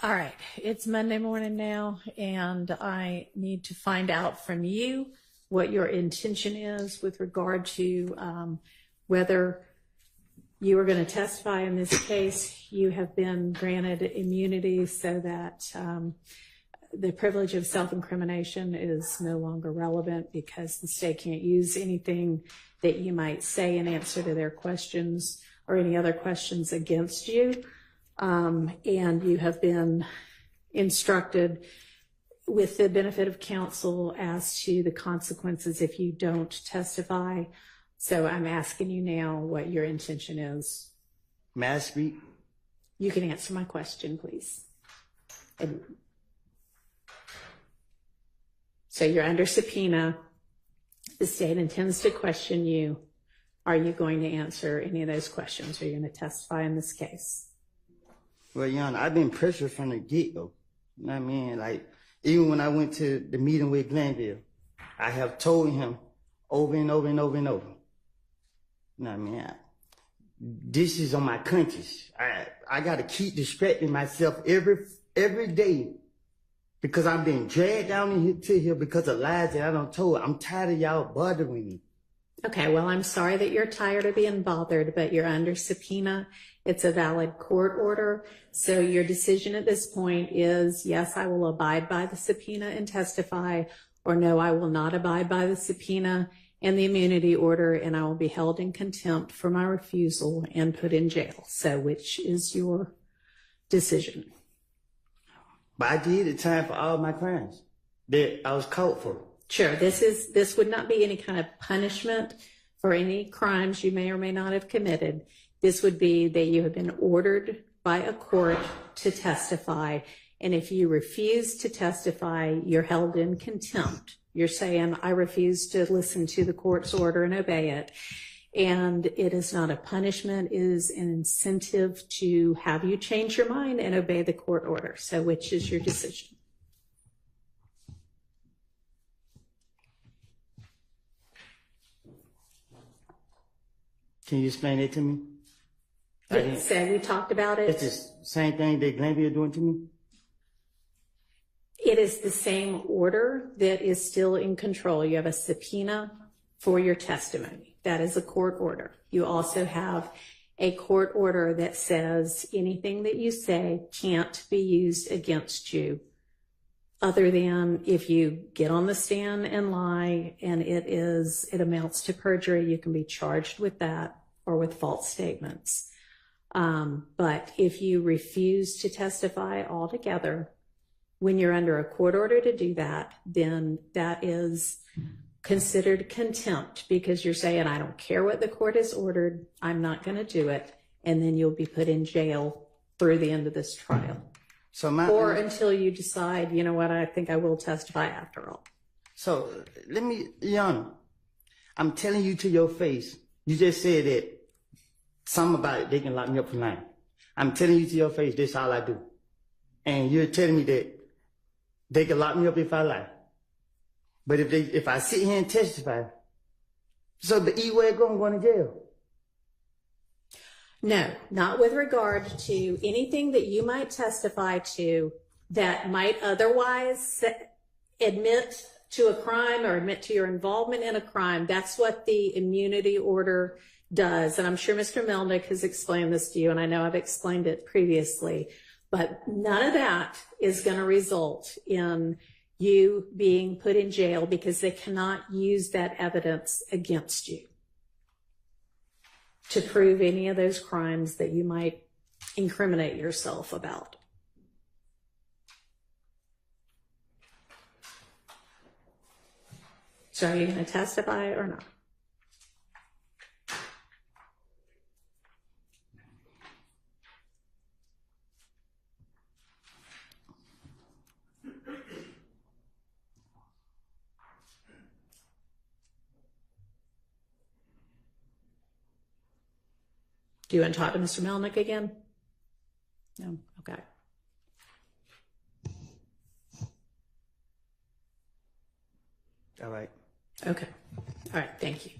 All right, it's Monday morning now, and I need to find out from you what your intention is with regard to whether you are going to testify in this case. You have been granted immunity so that the privilege of self-incrimination is no longer relevant because the state can't use anything that you might say in answer to their questions or any other questions against you. And you have been instructed with the benefit of counsel as to the consequences if you don't testify. So I'm asking you now what your intention is. May I speak? You can answer my question, please. So you're under subpoena. The state intends to question you. Are you going to answer any of those questions? Are you going to testify in this case? Well, Your Honor, I've been pressured from the get-go. You know what I mean? Like, even when I went to the meeting with Glenville, I have told him over and over and over and over. You know what I mean? This is on my conscience. I got to keep distracting myself every day because I'm being dragged down to here because of lies that I done told. I'm tired of y'all bothering me. Okay, well, I'm sorry that you're tired of being bothered, but you're under subpoena. It's a valid court order. So your decision at this point is, yes, I will abide by the subpoena and testify, or no, I will not abide by the subpoena and the immunity order, and I will be held in contempt for my refusal and put in jail. So which is your decision? But I did the time for all my crimes that I was caught for. Sure, this would not be any kind of punishment for any crimes you may or may not have committed. This would be that you have been ordered by a court to testify, and if you refuse to testify, you're held in contempt. You're saying, I refuse to listen to the court's order and obey it. And it is not a punishment, it is an incentive to have you change your mind and obey the court order. So which is your decision? Can you explain it to me? So we talked about it. It's the same thing that Glenville doing to me? It is the same order that is still in control. You have a subpoena for your testimony. That is a court order. You also have a court order that says anything that you say can't be used against you other than if you get on the stand and lie and it amounts to perjury, you can be charged with that or with false statements. But if you refuse to testify altogether, when you're under a court order to do that, then that is considered contempt because you're saying, I don't care what the court has ordered, I'm not going to do it, and then you'll be put in jail through the end of this trial. Or until you decide, you know what, I think I will testify after all. So let me, Your Honor, I'm telling you to your face, you just said that something about it, they can lock me up for lying. I'm telling you to your face, this is all I do. And you're telling me that they can lock me up if I lie. But if I sit here and testify, so the E-way going to jail. No, not with regard to anything that you might testify to that might otherwise admit to a crime or admit to your involvement in a crime. That's what the immunity order does. And I'm sure Mr. Melnick has explained this to you, and I know I've explained it previously, but none of that is going to result in you being put in jail because they cannot use that evidence against you to prove any of those crimes that you might incriminate yourself about. So are you going to testify or not? Do you want to talk to Mr. Melnick again? No? Okay. All right. Okay. All right. Thank you.